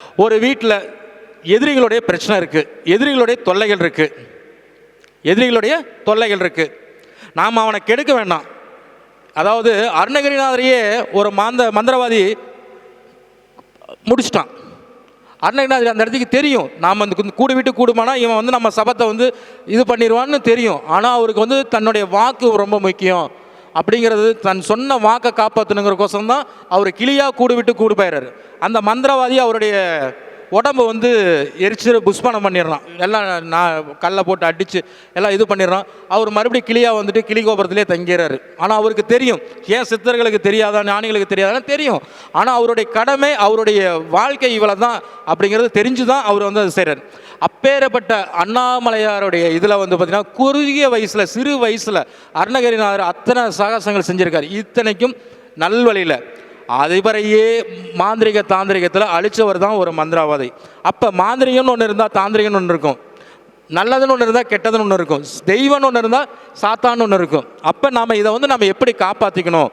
ஒரு வீட்டில் எதிரிகளுடைய பிரச்சனை இருக்குது, எதிரிகளுடைய தொல்லைகள் இருக்குது, எதிரிகளுடைய தொல்லைகள் இருக்குது. நாம் அவனை கெடுக்க வேண்டாம். அதாவது அருணகிரிநாதரையே ஒரு மந்திரவாதி முடிச்சிட்டான். அருணகிரிநாதர் அந்த இடத்துக்கு தெரியும், நாம் அந்த கூடு விட்டு கூடுமானா இவன் நம்ம சபத்தை இது பண்ணிடுவான்னு தெரியும். ஆனால் அவருக்கு தன்னுடைய வாக்கு ரொம்ப முக்கியம் அப்படிங்கிறது, தன் சொன்ன வாக்கை காப்பாற்றணுங்கிறக்கோசம் தான் அவர் கிளியாக கூடு விட்டு கூடு போயிடுறாரு. அந்த மந்திரவாதி அவருடைய உடம்பு எரிச்சு புஷ்பானம் பண்ணிடுறான், எல்லாம் கல்லை போட்டு அடித்து எல்லாம் இது பண்ணிடுறான். அவர் மறுபடியும் கிளியாக கிளி கோபுரத்திலே தங்கிறாரு. ஆனால் அவருக்கு தெரியும், ஏன் சித்தர்களுக்கு தெரியாதா, ஞானிகளுக்கு தெரியாதான்னு தெரியும். ஆனால் அவருடைய கடமை, அவருடைய வாழ்க்கை இவ்வளோ தான் அப்படிங்கிறது தெரிஞ்சு தான் அவர் அது செய்கிறார். அப்பேற்பட்ட அண்ணாமலையாருடைய இதில் பார்த்திங்கன்னா குறுகிய வயசில், சிறு வயசில் அருணகிரிநாதர் அத்தனை சாகசங்கள் செஞ்சுருக்கார். இத்தனைக்கும் நல்வழியில் அதுவரையே மாந்திரிக தாந்திரிகத்தில் அழித்தவர் தான் ஒரு மந்திரவாதி. அப்போ மாந்திரிகம்னு ஒன்று இருந்தால் தாந்திரிகம்னு ஒன்று இருக்கும், நல்லதுன்னு ஒன்று இருந்தால் கெட்டதுன்னு ஒன்று இருக்கும், தெய்வம்னு ஒன்று இருந்தால் சாத்தான்னு ஒன்று இருக்கும். அப்போ நாம் இதை நம்ம எப்படி காப்பாற்றிக்கணும்,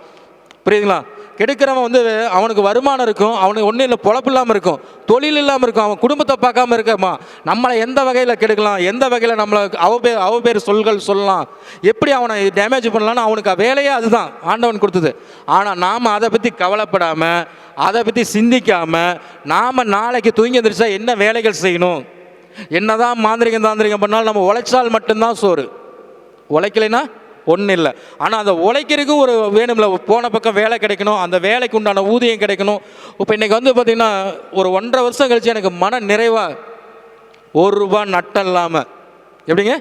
புரியுதுங்களா? கெடுக்கிறவன் அவனுக்கு வருமானம் இருக்கும், அவனுக்கு ஒன்றும் இல்லை, பொழப்பு இல்லாமல் இருக்கும், தொழில் இல்லாமல் இருக்கும், அவன் குடும்பத்தை பார்க்காம இருக்கமா, நம்மளை எந்த வகையில் கெடுக்கலாம், எந்த வகையில் நம்மளை அவ பேர் சொல்கள் சொல்லலாம், எப்படி அவனை டேமேஜ் பண்ணலான்னு அவனுக்கு வேலையே அதுதான் ஆண்டவன் கொடுத்தது. ஆனால் நாம் அதை பற்றி கவலைப்படாமல், அதை பற்றி சிந்திக்காமல், நாம் நாளைக்கு தூங்கி எந்திரிச்சா என்ன வேலைகள் செய்யணும், என்னதான் மாந்திரிகம் தாந்திரிகம் பண்ணாலும் நம்ம உழைச்சால் மட்டும்தான் சோறு, உழைக்கலைன்னா ஒன்றும் இல்லை. ஆனால் அந்த உழைக்கிறதுக்கு ஒரு வேணும்ல, போன பக்கம் வேலை கிடைக்கணும், அந்த வேலைக்கு உண்டான ஊதியம் கிடைக்கணும். இப்போ இன்றைக்கி பார்த்திங்கன்னா ஒரு 1.5 வருஷம் கழித்து எனக்கு மன நிறைவாக ₹1 நட்டம் இல்லாமல், எப்படிங்க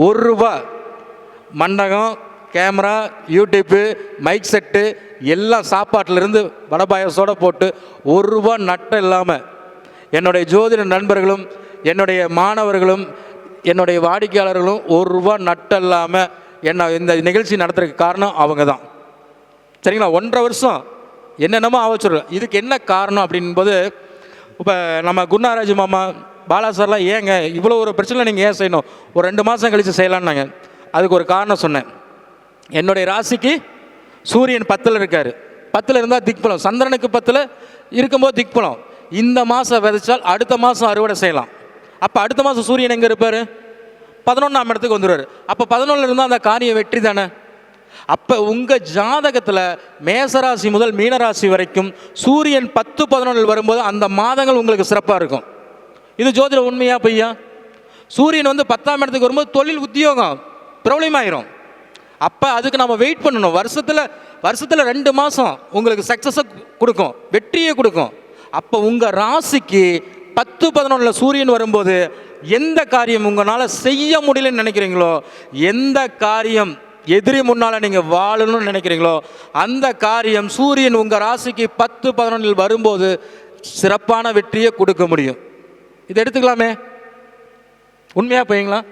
₹1 மண்டகம், கேமரா, யூடியூப்பு, மைக் செட்டு எல்லாம் சாப்பாட்டிலேருந்து வடபாயசோடு போட்டு ₹1 நட்டம் இல்லாமல் என்னுடைய ஜோதிட நண்பர்களும் என்னுடைய மாணவர்களும் என்னுடைய வாடிக்கையாளர்களும் ₹1 நட்டம் இல்லாமல் என்ன இந்த நிகழ்ச்சி நடத்துறதுக்கு காரணம் அவங்க தான். சரிங்களா? 1.5 வருஷம் என்னென்னமோ ஆவச்சுடுறோம். இதுக்கு என்ன காரணம் அப்படின்போது, இப்போ நம்ம குருநாராஜ் மாமா பாலா சார்லாம் ஏங்க இவ்வளோ ஒரு பிரச்சனை நீங்கள் ஏன் செய்யணும், ஒரு 2 மாதம் கழித்து செய்யலான்னாங்க. அதுக்கு ஒரு காரணம் சொன்னேன். என்னுடைய ராசிக்கு சூரியன் 10ல் இருக்கார், 10ல் இருந்தால் திக்பலம், சந்திரனுக்கு 10ல் இருக்கும்போது திக்பலம். இந்த மாதம் விதைச்சால் அடுத்த மாதம் அறுவடை செய்யலாம். அப்போ அடுத்த மாதம் சூரியன் எங்கே இருப்பார்? 11ஆம் இடத்துக்கு வந்துடுவார். அப்போ 11ல் இருந்தால் அந்த காரியம் வெற்றி தானே. அப்போ உங்கள் ஜாதகத்தில் மேசராசி முதல் மீனராசி வரைக்கும் சூரியன் 10, 11 வரும்போது அந்த மாதங்கள் உங்களுக்கு சிறப்பாக இருக்கும். இது ஜோதிட உண்மையா பொய்யா? சூரியன் 10ஆம் இடத்துக்கு வரும்போது தொழில் உத்தியோகம் பிரபலமாயிரும். அப்போ அதுக்கு நம்ம வெயிட் பண்ணணும். வருஷத்தில் 2 மாதம் உங்களுக்கு சக்ஸஸை கொடுக்கும், வெற்றியை கொடுக்கும். அப்போ உங்கள் ராசிக்கு 10, 11 சூரியன் வரும்போது எந்த காரியம் உங்களால் செய்ய முடியலன்னு நினைக்கிறீங்களோ, எந்த காரியம் எதிரி முன்னால் நீங்கள் வாழணும்னு நினைக்கிறீங்களோ, அந்த காரியம் சூரியன் உங்கள் ராசிக்கு 10, 11 வரும்போது சிறப்பான வெற்றியை கொடுக்க முடியும். இதை எடுத்துக்கலாமே. உண்மையாக போய்ங்களா?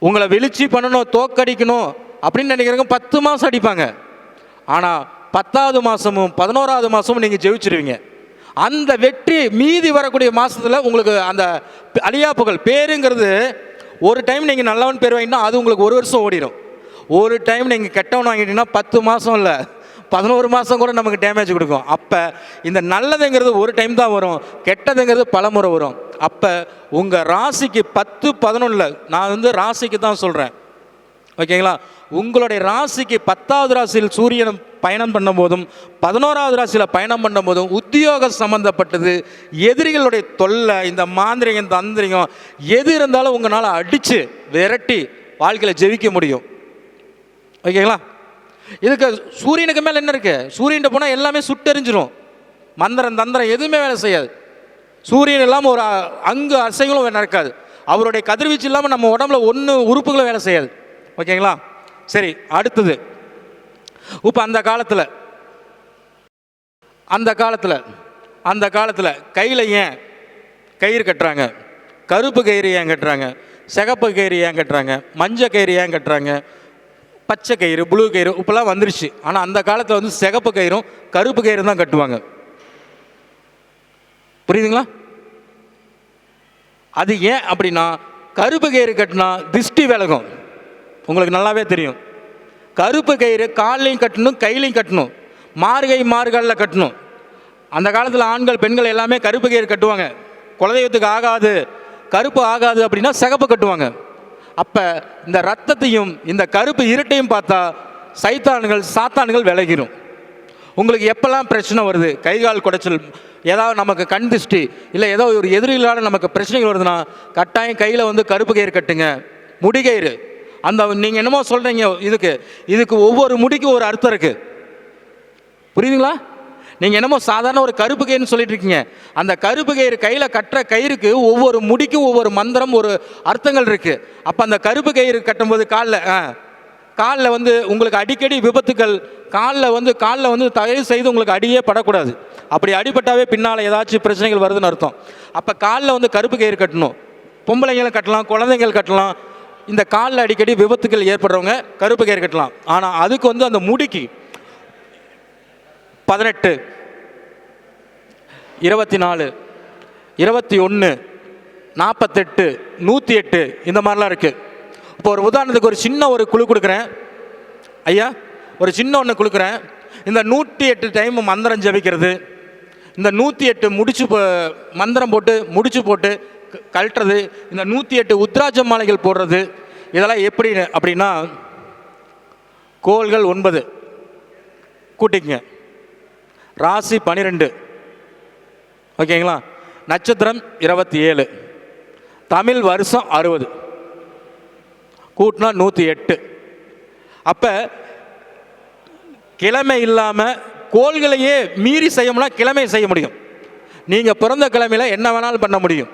உங்களை வெளிச்சி பண்ணணும், தோக்கடிக்கணும் அப்படின்னு நினைக்கிறவங்க 10 மாதம் அடிப்பாங்க. ஆனால் 10ஆவது மாதமும் 11ஆவது மாதமும் நீங்கள் ஜெயிச்சிருவீங்க. அந்த வெற்றி மீதி வரக்கூடிய மாதத்தில் உங்களுக்கு அந்த அழியா புகழ் பேருங்கிறது, ஒரு டைம் நீங்கள் நல்லவன் பேர் வாங்கிட்டீங்கன்னா அது உங்களுக்கு 1 வருஷம் ஓடிடும். ஒரு டைம் நீங்கள் கெட்டவன் வாங்கிட்டீங்கன்னா 10 மாதம் இல்லை 11 மாதம் கூட நமக்கு டேமேஜ் கொடுக்கும். அப்போ இந்த நல்லதுங்கிறது ஒரு டைம் தான் வரும், கெட்டதுங்கிறது பலமுறை வரும். அப்போ உங்கள் ராசிக்கு 10, 11 நான் ராசிக்கு தான் சொல்கிறேன், ஓகேங்களா? உங்களுடைய ராசிக்கு 10ஆவது ராசியில் சூரியன் பயணம் பண்ணும் போதும் 11ஆவது ராசியில் பயணம் பண்ணும் போதும் உத்தியோகம் சம்மந்தப்பட்டது, எதிரிகளுடைய தொல்லை, இந்த மாந்திரிகம் தந்திரிகம் எது இருந்தாலும் உங்களால் அடித்து விரட்டி வாழ்க்கையில் ஜெயிக்க முடியும். ஓகேங்களா? இதுக்கு சூரியனுக்கு மேலே என்ன இருக்குது? சூரியன் போனால் எல்லாமே சுட்டெரிஞ்சிடும், மந்திரம் தந்திரம் எதுவுமே வேலை செய்யாது. சூரியன் இல்லாமல் ஒரு அங்கு அசைகளும் நடக்காது. அவருடைய கதிர்வீச்சு இல்லாமல் நம்ம உடம்புல ஒன்று உறுப்புகளும் வேலை செய்யாது. ஓகேங்களா? சரி, அடுத்தது. இப்போ அந்த காலத்தில் கையில் ஏன் கயிறு கட்டுறாங்க? கருப்பு கயிறு ஏன் கட்டுறாங்க? சிகப்பு கயிறு ஏன் கட்டுறாங்க? மஞ்சள் கயிறு ஏன் கட்டுறாங்க? பச்சை கயிறு, ப்ளூ கயிறு இப்போலாம் வந்துருச்சு. ஆனால் அந்த காலத்தில் சிகப்பு கயிறும் கருப்பு கயிறு தான் கட்டுவாங்க. புரியுதுங்களா? அது ஏன் அப்படின்னா, கருப்பு கயிறு கட்டினா திருஷ்டி விலகும். உங்களுக்கு நல்லாவே தெரியும். கருப்பு கயிறு கால்லையும் கட்டணும், கையிலையும் கட்டணும், மார்கழியில் கட்டணும். அந்த காலத்தில் ஆண்கள் பெண்கள் எல்லாமே கருப்பு கயிறு கட்டுவாங்க. குலதெய்வத்துக்கு ஆகாது, கருப்பு ஆகாது அப்படின்னா சிகப்பு கட்டுவாங்க. அப்போ இந்த ரத்தத்தையும் இந்த கருப்பு இருட்டையும் பார்த்தா சைத்தான்கள் சாத்தான்கள் விலகிடும். உங்களுக்கு எப்போல்லாம் பிரச்சனை வருது, கை கால் குடைச்சல், ஏதாவது நமக்கு கண் திருஷ்டி, இல்லை ஏதோ ஒரு எதிரிகளால் நமக்கு பிரச்சனைகள் வருதுன்னா கட்டாயம் கையில் வந்து கருப்பு கயிறு கட்டுங்க. முடிகயிறு, அந்த நீங்கள் என்னமோ சொல்கிறீங்க, இதுக்கு ஒவ்வொரு முடிக்கும் ஒரு அர்த்தம் இருக்குது. புரியுதுங்களா? நீங்கள் என்னமோ சாதாரண ஒரு கருப்பு கயிறுன்னு சொல்லிட்டு இருக்கீங்க. அந்த கருப்பு கயிறு கையில் கட்டுற கயிறுக்கு ஒவ்வொரு முடிக்கும் ஒவ்வொரு மந்திரம், ஒரு அர்த்தங்கள் இருக்குது. அப்போ அந்த கருப்பு கயிறு கட்டும்போது காலில் வந்து உங்களுக்கு அடிக்கடி விபத்துக்கள், காலில் வந்து தயவு செய்து உங்களுக்கு அடியே படக்கூடாது. அப்படி அடிபட்டாவே பின்னால் ஏதாச்சும் பிரச்சனைகள் வருதுன்னு அர்த்தம். அப்போ காலில் வந்து கருப்பு கயிறு கட்டணும். பொம்பளைங்களும் கட்டலாம், குழந்தைகள் கட்டலாம். இந்த காலில் அடிக்கடி விபத்துக்கள் ஏற்படுறவங்க கருப்பு கயிறு கட்டலாம். ஆனால் அதுக்கு வந்து அந்த முடிக்கு 18, 24, 21, 48, 108 இந்த மாதிரிலாம் இருக்குது. இப்போ ஒரு உதாரணத்துக்கு ஒரு சின்ன ஒரு குழு கொடுக்குறேன் ஐயா, ஒரு சின்ன ஒன்று கொடுக்குறேன். இந்த 108 டைம் மந்திரம் ஜபிக்கிறது, இந்த 108 மந்திரம் போட்டு முடிச்சு போட்டு கழட்டுறது, இந்த 108 உத்ராட்ச மாலைகள் போடுறது, இதெல்லாம் எப்படி அப்படின்னா கோள்கள் 9 கூட்டிங்க, ராசி 12, ஓகேங்களா, நட்சத்திரம் 27, தமிழ் வருஷம் 60, கூட்டினா 108. அப்போ கிழமை இல்லாமல் கோள்களையே மீறி செய்யணும்னா கிழமை செய்ய முடியும். நீங்கள் பிறந்த கிழமையில் என்ன வேணாலும் பண்ண முடியும்.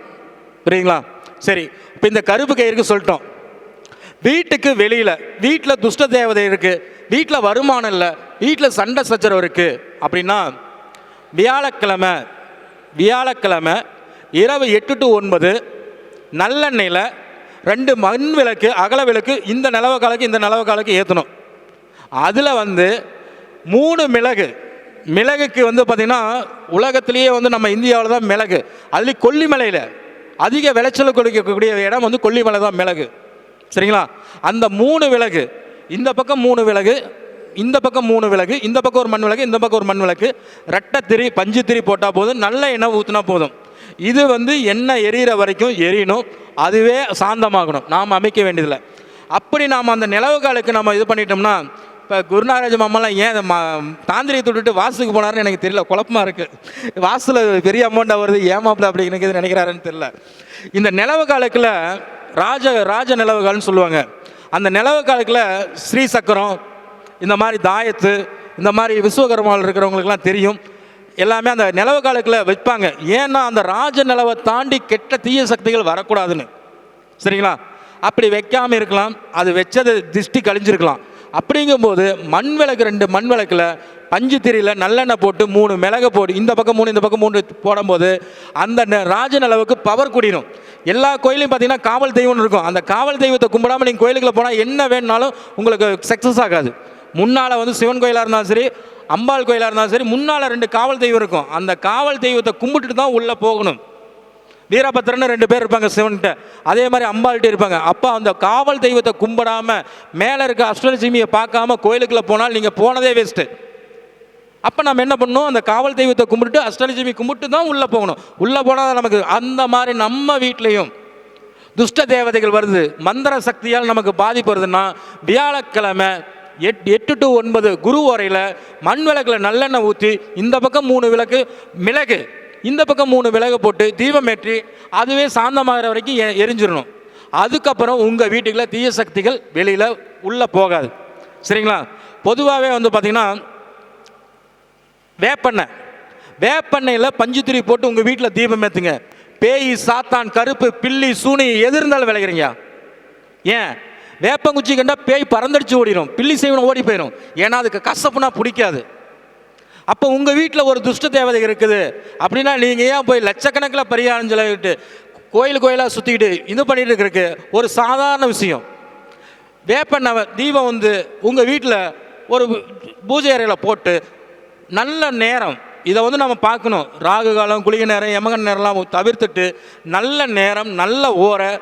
புரியுங்களா? சரி, இப்போ இந்த கருப்பு கயிறுக்கு சொல்லிட்டோம். வீட்டுக்கு வெளியில், வீட்டில் துஷ்ட தேவதை இருக்குது, வீட்டில் வருமானம் இல்லை, வீட்டில் சண்டை சச்சரவு இருக்குது அப்படின்னா வியாழக்கிழமை இரவு 8 to 9 நல்லெண்ணெயில் 2 மண் விளக்கு, அகல விளக்கு இந்த நிலவு காலுக்கு ஏற்றணும். அதில் வந்து 3 மிளகுக்கு வந்து பார்த்திங்கன்னா உலகத்திலேயே வந்து நம்ம இந்தியாவில் தான் மிளகு, அதுலேயும் கொல்லிமலையில் அதிக விளைச்சல் கொடுக்கக்கூடிய இடம் வந்து கொல்லிமலை தான் மிளகு. சரிங்களா? அந்த 3 விளக்கு, இந்த பக்கம் 3 விளக்கு, இந்த பக்கம் 3 விளக்கு, இந்த பக்கம் ஒரு மண் விளக்கு, இந்த பக்கம் ஒரு மண் விளக்கு, ரெட்டத்திரி பஞ்சு திரி போட்டால் போதும், நல்ல எண்ணெய் ஊற்றினா போதும். இது வந்து எண்ணெய் எரியிற வரைக்கும் எரியணும், அதுவே சாந்தமாகணும், நாம் அமைக்க வேண்டியதில்லை. அப்படி நாம் அந்த நிலவு காலுக்கு நம்ம இது பண்ணிட்டோம்னா, இப்போ குருநாராஜ மாமாலாம் ஏன் தாந்திரிகத்தை விட்டுட்டு வாசுக்கு போனாருன்னு எனக்கு தெரியல, குழப்பமாக இருக்குது. வாசில் பெரிய அமௌண்ட்டாக வருது, ஏமாப்பில் அப்படி எனக்கு நினைக்கிறாருன்னு தெரியல. இந்த நிலவு காலுக்கில் ராஜ நிலவு கால்னு சொல்லுவாங்க. அந்த நிலவு காலுக்கில் ஸ்ரீ சக்கரம், இந்த மாதிரி தாயத்து, இந்த மாதிரி விஸ்வகர்மாவில் இருக்கிறவங்களுக்குலாம் தெரியும். எல்லாமே அந்த நிலவு காலுக்கில் வைப்பாங்க. ஏன்னா அந்த ராஜ நிலவை தாண்டி கெட்ட தீய சக்திகள் வரக்கூடாதுன்னு. சரிங்களா? அப்படி வைக்காமல் இருக்கலாம், அது வச்சது திருஷ்டி கழிஞ்சிருக்கலாம். அப்படிங்கும்போது மண் விளக்கு 2 மண் விளக்கில் பஞ்சு திரியில் நல்லெண்ணெய் போட்டு 3 மிளகை போட்டு இந்த பக்கம் 3 இந்த பக்கம் 3 போடும்போது அந்த ராஜ நிலவுக்கு பவர் கூடிடும். எல்லா கோயிலையும் பார்த்தீங்கன்னா காவல் தெய்வம்னு இருக்கும். அந்த காவல் தெய்வத்தை கும்பிடாமல் நீங்கள் கோயிலுக்குள்ள போனால் என்ன வேணுனாலும் உங்களுக்கு சக்ஸஸ் ஆகாது. முன்னால் வந்து சிவன் கோயிலாக இருந்தாலும் சரி, அம்பாள் கோயிலாக இருந்தாலும் சரி, முன்னால் 2 காவல் தெய்வம் இருக்கும். அந்த காவல் தெய்வத்தை கும்பிட்டுட்டு தான் உள்ளே போகணும். வீரபத்திரன்னு 2 பேர் இருப்பாங்க சிவன்கிட்ட, அதே மாதிரி அம்பாள்கிட்ட இருப்பாங்க. அப்போ அந்த காவல் தெய்வத்தை கும்பிடாமல் மேலே இருக்க அஷ்டலட்சுமியை பார்க்காம கோயிலுக்குள்ளே போனால் நீங்கள் போனதே வேஸ்ட்டு. அப்போ நம்ம என்ன பண்ணணும், அந்த காவல் தெய்வத்தை கும்பிட்டு அஷ்டலட்சுமி கும்பிட்டு தான் உள்ளே போகணும். உள்ளே போனால் நமக்கு அந்த மாதிரி நம்ம வீட்லேயும் துஷ்ட தேவதைகள் வருது, மந்திர சக்தியால் நமக்கு பாதிப்பு வருதுன்னா வியாழக்கிழமை 8 to 9 குரு ஓரையில் மண் விளக்கில் நல்லெண்ணெய் ஊற்றி இந்த பக்கம் 3 விளக்கு மிளகு, இந்த பக்கம் 3 விளக்கு போட்டு தீபம் ஏற்றி அதுவே சாந்தமாகிற வரைக்கும் எரிஞ்சிடணும். அதுக்கப்புறம் உங்கள் வீட்டுக்குள்ள தீய சக்திகள் வெளியில் உள்ளே போகாது. சரிங்களா? பொதுவாகவே வந்து பார்த்திங்கன்னா வேப்பெண்ணெயில் பஞ்சு திரி போட்டு உங்கள் வீட்டில் தீபம் ஏற்றுங்க. பேய் சாத்தான் கருப்பு பில்லி சூனி எது இருந்தாலும் விளைகிறீங்க. ஏன்? வேப்பங்குச்சி கண்டா பேய் பறந்தடிச்சு ஓடிடும், பில்லி செய்வன ஓடி போயிடும். ஏன்னா அதுக்கு கசப்புனா பிடிக்காது. அப்போ உங்கள் வீட்டில் ஒரு துஷ்ட தேவதை இருக்குது அப்படின்னா நீங்கள் ஏன் போய் லட்சக்கணக்கில் பரிகாரம் சொல்லிட்டு கோயிலாக சுற்றிக்கிட்டு இது பண்ணிட்டு இருக்கிறதுக்கு ஒரு சாதாரண விஷயம். வேப்பெண்ணெய் தீபம் வந்து உங்கள் வீட்டில் ஒரு பூஜை அறையில் போட்டு நல்ல நேரம், இதை வந்து நம்ம பார்க்கணும். ராகு காலம், குளிகை நேரம், யமகன் நேரம்லாம் தவிர்த்துட்டு நல்ல நேரம், நல்ல ஓரை,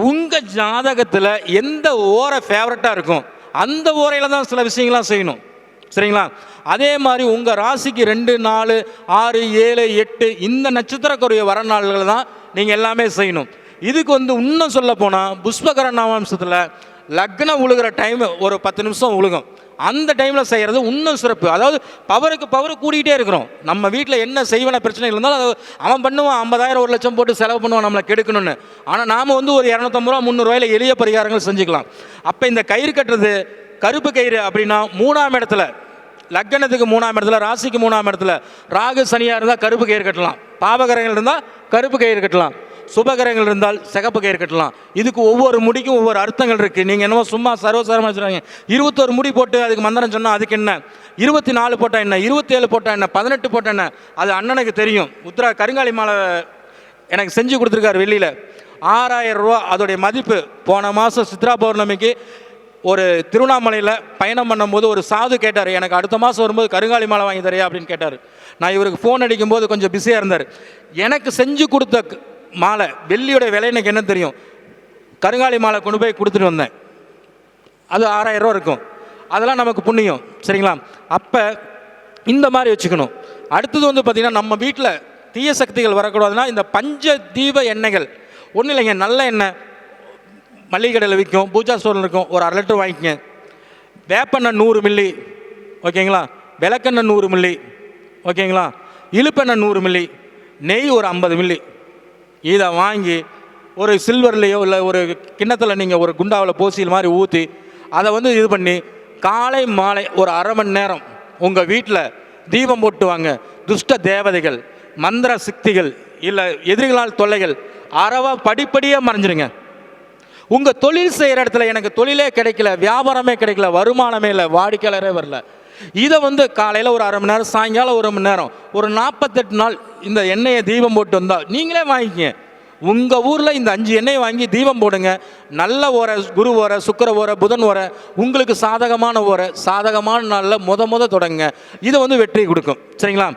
உங்கள் ஜாதகத்தில் எந்த ஓரை ஃபேவரட்டாக இருக்கும் அந்த ஓரையில் தான் சில விஷயங்கள்லாம் செய்யணும். சரிங்களா? அதே மாதிரி உங்கள் ராசிக்கு 2, 4, 6, 7, 8 இந்த நட்சத்திரக்குரிய வர நாள்கள் தான் நீங்கள் எல்லாமே செய்யணும். இதுக்கு வந்து இன்னும் சொல்ல போனால் புஷ்பகர நவாம்சத்தில் லக்னம் உழுகிற டைம் ஒரு 10 நிமிஷம் உழுகும். அந்த டைமில் செய்கிறது இன்னும் சிறப்பு. அதாவது பவருக்கு பவர் கூட்டிகிட்டே இருக்கிறோம். நம்ம வீட்டில் என்ன செய்வன பிரச்சனை இருந்தாலும் அது அவன் பண்ணுவான், 50,000 1 லட்சம் போட்டு செலவு பண்ணுவான் நம்மளை கெடுக்கணும்னு. ஆனால் நாம் வந்து ஒரு 250 ரூபா 300 ரூபாயில் எளிய பரிகாரங்கள் செஞ்சுக்கலாம். அப்போ இந்த கயிறு கட்டுறது, கருப்பு கயிறு அப்படின்னா 3ஆம் இடத்துல, லக்னத்துக்கு 3ஆம் இடத்துல, ராசிக்கு 3ஆம் இடத்துல ராகு சனியாக இருந்தால் கருப்பு கயிறு கட்டலாம், பாவகரங்கள் இருந்தால் கருப்பு கயிறு கட்டலாம், சுபகரங்கள் இருந்தால் சிகப்பு கயிறு கட்டலாம். இதுக்கு ஒவ்வொரு முடிக்கும் ஒவ்வொரு அர்த்தங்கள் இருக்குது. நீங்கள் என்னவோ சும்மா சர்வசாரமாக வச்சுருவாங்க. 21 முடி போட்டு அதுக்கு மந்திரம் சொன்னால் அதுக்கு என்ன, 24 போட்டால் என்ன, 27 போட்டால் என்ன, 18 போட்டால் என்ன, அது அண்ணனுக்கு தெரியும். உத்தரா கருங்காலி மாலை எனக்கு செஞ்சு கொடுத்துருக்காரு வெள்ளியில், 6,000 ரூபா அதோடைய மதிப்பு. போன மாதம் சித்ரா பௌர்ணமிக்கு ஒரு திருவண்ணாமலையில் பயணம் பண்ணும்போது ஒரு சாது கேட்டார், எனக்கு அடுத்த மாதம் வரும்போது கருங்காலி மாலை வாங்கி தரையா அப்படின்னு கேட்டார். நான் இவருக்கு ஃபோன் அடிக்கும்போது கொஞ்சம் பிஸியாக இருந்தார். எனக்கு செஞ்சு கொடுத்த மாலை வெள்ளியோட விலை எனக்கு என்ன தெரியும், கருங்காலி மாலை கொண்டு போய் கொடுத்துட்டு வந்தேன். அது 6,000 ரூபா இருக்கும். அதெல்லாம் நமக்கு புண்ணியம். சரிங்களா? அப்போ இந்த மாதிரி வச்சுக்கணும். அடுத்தது வந்து பார்த்திங்கன்னா நம்ம வீட்டில் தீய சக்திகள் வரக்கூடாதுன்னா இந்த பஞ்ச தீப எண்ணெய்கள் ஒன்றும் இல்லைங்க, நல்ல எண்ணெய் மளிகை கடையில் விற்கும், பூஜா ஸ்டோரில் இருக்கும், ஒரு 1/2 லிட்டர் வாங்கிக்கங்க. வேப்பெண்ணெய் 100 மில்லி, ஓகேங்களா? விளக்கெண்ணெய் 100 மில்லி, ஓகேங்களா? இழுப்பெண்ணெய் 100 மில்லி, நெய் ஒரு 50 மில்லி. இதை வாங்கி ஒரு சில்வர்லேயோ இல்லை ஒரு கிண்ணத்தில் நீங்கள் ஒரு குண்டாவில் போசியில் மாதிரி ஊற்றி அதை வந்து இது பண்ணி காலை மாலை ஒரு 1/2 மணி நேரம் உங்கள் வீட்டில் தீபம் போட்டு வாங்க. துஷ்ட தேவதைகள், மந்திர சக்திகள், இல்லை எதிரிகளால் தொல்லைகள் படிப்படியாக மறைஞ்சிருங்க. உங்கள் தொழில் செய்கிற இடத்துல எனக்கு தொழிலே கிடைக்கல, வியாபாரமே கிடைக்கல, வருமானமே இல்லை, வாடிக்கையாளரே வரல, இதை வந்து காலையில் ஒரு 1/2 மணி நேரம், சாயங்காலம் 1 மணி நேரம், ஒரு 48 நாள் இந்த எண்ணெயை தீபம் போட்டு வந்தால் நீங்களே வாங்கிக்கங்க. உங்கள் ஊரில் இந்த 5 எண்ணெயை வாங்கி தீபம் போடுங்க. நல்ல ஓரை, குரு ஓரை, சுக்கிர ஓரை, புதன் ஓரை, உங்களுக்கு சாதகமான ஓரை, சாதகமான நாளில் முத தொடங்குங்க. இதை வந்து வெற்றி கொடுக்கும். சரிங்களா?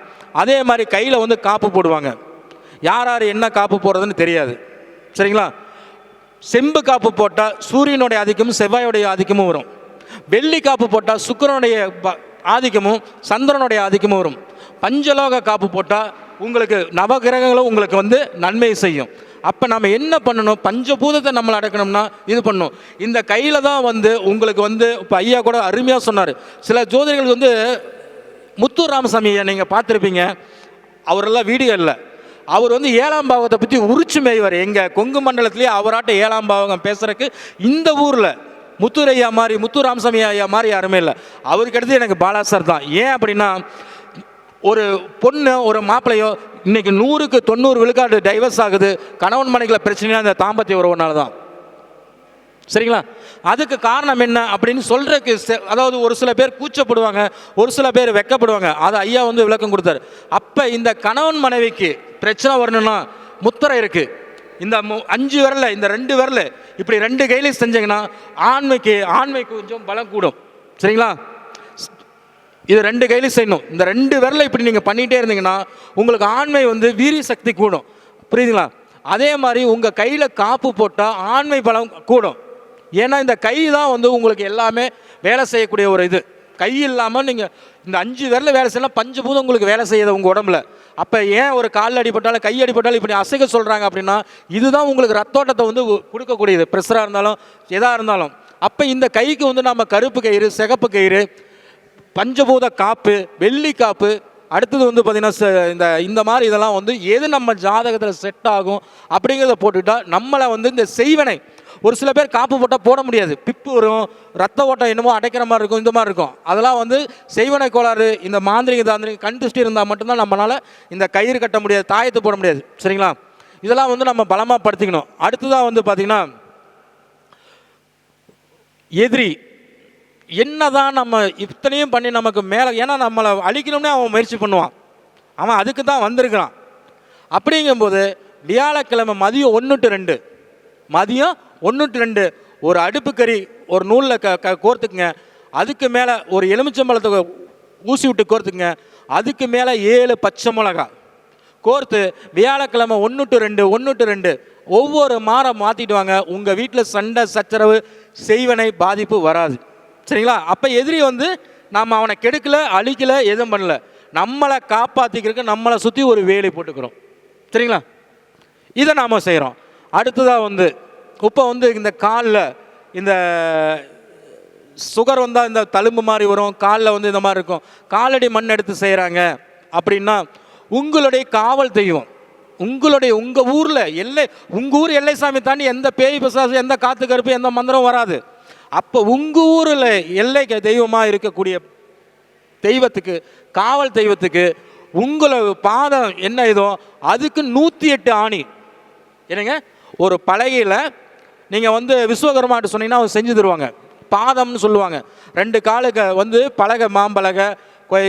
அதே மாதிரி கையில் வந்து காப்பு போடுவாங்க. யார் யார் என்ன காப்பு போடுறதுன்னு தெரியாது. சரிங்களா? செம்பு காப்பு போட்டால் சூரியனுடைய ஆதிக்கமும் செவ்வாயுடைய ஆதிக்கமும் வரும். வெள்ளி காப்பு போட்டால் சுக்கிரனுடைய ஆதிக்கமும் சந்திரனுடைய ஆதிக்கமும் வரும். பஞ்சலோக காப்பு போட்டால் உங்களுக்கு நவகிரகங்களும் உங்களுக்கு வந்து நன்மை செய்யும். அப்போ நம்ம என்ன பண்ணணும், பஞ்சபூதத்தை நம்மளை அடக்கணும்னா இது பண்ணணும். இந்த கையில் தான் வந்து உங்களுக்கு வந்து இப்போ ஐயா கூட அருமையாக சொன்னார். சில ஜோதிடர்கள் வந்து முத்தூர் ராமசாமி நீங்கள் பார்த்துருப்பீங்க, அவரெல்லாம் வீடியோ இல்லை, அவர் வந்து 7ஆம் பாவத்தை பற்றி உரிச்சு மேய்வார். எங்கள் கொங்கு மண்டலத்திலேயே அவராட்ட 7ஆம் பாவகம் பேசுகிறதுக்கு இந்த ஊரில் முத்தூர் ஐயா மாதிரி, முத்தூர் ராமசாமி ஐயா மாதிரி யாருமே இல்லை. அவருக்கு அடுத்து எனக்கு பாலாசார் தான். ஏன் அப்படின்னா, ஒரு பொண்ணு ஒரு மாப்பிள்ளையோ இன்றைக்கி 100க்கு 90 விழுக்காடு டைவர்ஸ் ஆகுது, கணவன் மனைவிகளை பிரச்சனையாக அந்த தாம்பத்திய உறவுனால தான். சரிங்களா? அதுக்கு காரணம் என்ன அப்படின்னு சொல்கிறதுக்கு அதாவது ஒரு சில பேர் கூச்சப்படுவாங்க, ஒரு சில பேர் வெக்கப்படுவாங்க. அதை ஐயா வந்து விளக்கம் கொடுத்தாரு. அப்போ இந்த கணவன் மனைவிக்கு பிரச்சனை வரணும்னா முத்திரை இருக்குது. இந்த 5 விரலில், இந்த 2 விரல் இப்படி 2 கையிலையும் செஞ்சிங்கன்னா ஆண்மைக்கு கொஞ்சம் பலம் கூடும். சரிங்களா? இது 2 கையிலையும் செய்யணும். இந்த 2 விரலை இப்படி நீங்கள் பண்ணிகிட்டே இருந்தீங்கன்னா உங்களுக்கு ஆண்மை வந்து வீரிய சக்தி கூடும். புரியுதுங்களா? அதே மாதிரி உங்கள் கையில் காப்பு போட்டால் ஆண்மை பலம் கூடும். ஏன்னா இந்த கை தான் வந்து உங்களுக்கு எல்லாமே வேலை செய்யக்கூடிய ஒரு இது. கை இல்லாமல் நீங்கள் இந்த 5 விரலில் வேலை செய்யலாம், பஞ்சபூதம் உங்களுக்கு வேலை செய்யுது உங்கள் உடம்புல. அப்போ ஏன் ஒரு கால் அடிபட்டாலும் கை அடிபட்டாலும் இப்படி அசைக்க சொல்கிறாங்க அப்படின்னா, இதுதான் உங்களுக்கு ரத்தோட்டத்தை வந்து கொடுக்கக்கூடியது, ப்ரெஷராக இருந்தாலும் எதாக இருந்தாலும். அப்போ இந்த கைக்கு வந்து நம்ம கருப்பு கயிறு, சிகப்பு கயிறு, பஞ்சபூத காப்பு, வெள்ளி காப்பு, அடுத்தது வந்து பார்த்திங்கன்னா இந்த மாதிரி இதெல்லாம் வந்து எது நம்ம ஜாதகத்தில் செட் ஆகும் அப்படிங்கிறத போட்டுக்கிட்டா நம்மளை வந்து இந்த செய்வனை. ஒரு சில பேர் காப்பு போட்டால் போட முடியாது, பிப்பு வரும், ரத்த ஓட்டம் என்னமோ அடைக்கிற மாதிரி இருக்கும், இந்த மாதிரி இருக்கும். அதெல்லாம் வந்து செய்வனை கோளாறு, இந்த தாந்திரிக கண் திருஷ்டி இருந்தால் மட்டும்தான் நம்மளால் இந்த கயிறு கட்ட முடியாது, தாயத்து போட முடியாது. சரிங்களா? இதெல்லாம் வந்து நம்ம பலமாக படுத்திக்கணும். அடுத்ததாக வந்து பார்த்திங்கன்னா எதிரி என்னதான் நம்ம இத்தனையும் பண்ணி நமக்கு மேலே, ஏன்னா நம்மளை அழிக்கணும்னே அவன் முயற்சி பண்ணுவான், அவன் அதுக்கு தான் வந்திருக்கிறான். அப்படிங்கும்போது வியாழக்கிழமை மதியம் 1 to 2 மதியம் 1 to 2 ஒரு அடுப்பு கறி ஒரு நூலில் கோர்த்துக்குங்க. அதுக்கு மேலே ஒரு எலுமிச்சம்பழத்தை ஊசி விட்டு கோர்த்துக்குங்க. அதுக்கு மேலே 7 பச்சை மிளகா கோர்த்து வியாழக்கிழமை 1 to 2 ஒவ்வொரு மாதம் மாற்றிட்டு வாங்க. உங்கள் வீட்டில் சண்டை சச்சரவு செய்வனை பாதிப்பு வராது. சரிங்களா? அப்போ எதிரி வந்து நாம் அவனை கெடுக்கல, அழிக்கல, எதுவும் பண்ணல. நம்மளை காப்பாற்றிக்கிறதுக்கு நம்மளை சுற்றி ஒரு வேலி போட்டுக்கிறோம். சரிங்களா? இதை நாம் செய்கிறோம். அடுத்ததாக வந்து இப்போ வந்து இந்த காலில் இந்த சுகர் வந்தால் இந்த தழும்பு மாதிரி வரும், காலில் வந்து இந்த மாதிரி இருக்கும், காலடி மண் எடுத்து செய்கிறாங்க அப்படின்னா உங்களுடைய காவல் தெய்வம், உங்கள் ஊரில் உங்கள் ஊர் எல்லை சாமி தாண்டி எந்த பேய் பிசாசு, எந்த காத்து கருப்பு, எந்த மந்திரம் வராது. அப்போ உங்கள் ஊரில் எல்லை தெய்வமாக இருக்கக்கூடிய தெய்வத்துக்கு, காவல் தெய்வத்துக்கு உங்களை பாதம் என்ன இதோ அதுக்கு 108 ஆணி. என்னங்க, ஒரு பலகையில் நீங்கள் வந்து விஸ்வகர்மாட்டு சொன்னீங்கன்னா அவங்க செஞ்சு தருவாங்க. பாதம்னு சொல்லுவாங்க. 2 காலுக்கு வந்து பலகை, மாம்பலகை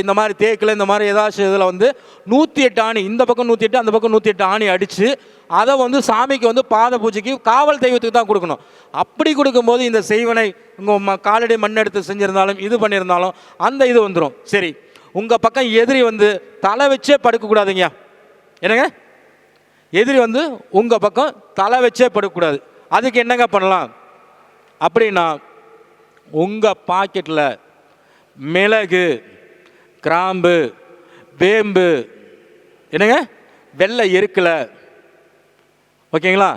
இந்த மாதிரி தேக்கில் இந்த மாதிரி ஏதாச்சும் இதில் வந்து 108 ஆணி, இந்த பக்கம் 108 அந்த பக்கம் 108 ஆணி அடித்து அதை வந்து சாமிக்கு வந்து பாத பூஜைக்கு காவல் தெய்வத்துக்கு தான் கொடுக்கணும். அப்படி கொடுக்கும்போது இந்த செய்வனை உங்கள் காலடி மண் எடுத்து செஞ்சுருந்தாலும் இது பண்ணியிருந்தாலும் அந்த இது வந்துடும். சரி, உங்கள் பக்கம் எதிரி வந்து தலை வச்சே படுக்கக்கூடாதுங்க. என்னங்க, எதிரி வந்து உங்கள் பக்கம் தலை வச்சே படுக்கக்கூடாது. அதுக்கு என்னங்க பண்ணலாம் அப்படின்னா, உங்கள் பாக்கெட்டில் மிளகு, கிராம்பு, வேம்பு, என்னங்க வெள்ளை எருக்கலை, ஓகேங்களா,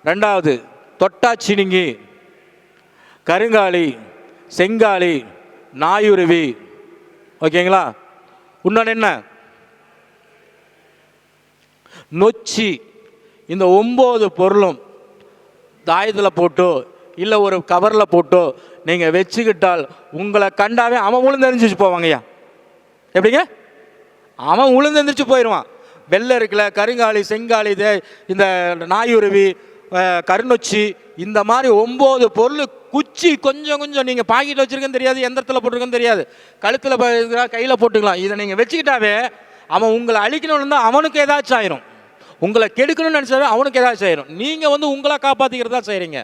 2வது தொட்டாச்சினிங்கி, கருங்காலி, செங்காலி, நாயுருவி, ஓகேங்களா, இன்னொன்று என்ன நொச்சி. இந்த 9 பொருளும் தாயத்தில் போட்டோ இல்லை ஒரு கவரில் போட்டோ நீங்கள் வச்சுக்கிட்டால் உங்களை கண்டாவே அவன் உளுந்தெரிஞ்சிச்சு போவாங்கய்யா. எப்படிங்க, அவன் உளுந்தெந்திரிச்சு போயிடுவான். வெள்ளை இருக்குல்ல, கருங்காலி, செங்காலி, இந்த நாயுருவி, கருநொச்சி, இந்த மாதிரி 9 பொருள் குச்சி கொஞ்சம் கொஞ்சம் நீங்கள் பாக்கெட்டில் வச்சுருக்கேன்னு தெரியாது, எந்திரத்தில் போட்டிருக்கேன்னு தெரியாது, கழுத்தில் கையில் போட்டுக்கலாம். இதை நீங்கள் வச்சுக்கிட்டாவே அவன் உங்களை அழிக்கணும்னு தான் அவனுக்கு ஏதாச்சும் ஆயிரும், உங்களை கெடுக்கணும்னு நினச்சாவே அவனுக்கு ஏதாச்சும் ஆயிரும். நீங்கள் வந்து உங்களை காப்பாற்றிக்கிறதா செய்கிறீங்க.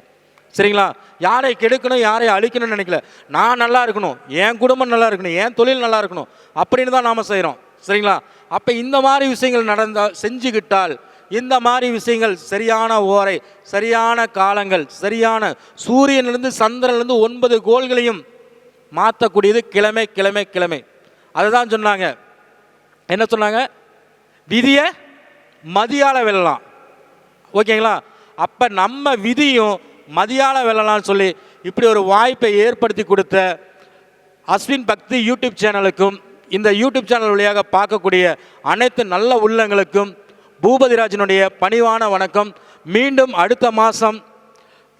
சரிங்களா? யாரை கெடுக்கணும், யாரை அழிக்கணும்னு நினைக்கல. நான் நல்லா இருக்கணும், என் குடும்பம் நல்லா இருக்கணும், என் தொழில் நல்லா இருக்கணும் அப்படின்னு தான் நாம் செய்கிறோம். சரிங்களா? அப்போ இந்த மாதிரி விஷயங்கள் நடந்தால் செஞ்சுக்கிட்டால், இந்த மாதிரி விஷயங்கள் சரியான ஓரை, சரியான காலங்கள், சரியான சூரியனிலிருந்து சந்திரனிலிருந்து 9 கோள்களையும் மாற்றக்கூடியது கிழமை கிழமை கிழமை. அதுதான் சொன்னாங்க. என்ன சொன்னாங்க? விதியை மதியால வெல்லலாம். ஓகேங்களா? அப்போ நம்ம விதியும் மதியால வெல்லலாம்னு சொல்லி இப்படி ஒரு வாய்ப்பை ஏற்படுத்தி கொடுத்த அஸ்வின் பக்தி யூடியூப் சேனலுக்கும், இந்த யூடியூப் சேனல் வழியாக பார்க்கக்கூடிய அனைத்து நல்ல உள்ளங்களுக்கும் பூபதிராஜனுடைய பணிவான வணக்கம். மீண்டும் அடுத்த மாதம்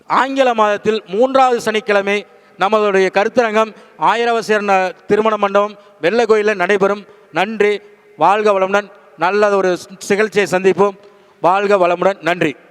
ஆங்கில மாதத்தில் 3வது சனிக்கிழமை நம்மளுடைய கருத்தரங்கம் ஆயிரவசியர் திருமண மண்டபம் வெள்ளை கோயிலில் நடைபெறும். நன்றி, வாழ்க வளமுடன். நல்ல ஒரு நிகழ்ச்சியை சந்திப்போம். வாழ்க வளமுடன். நன்றி.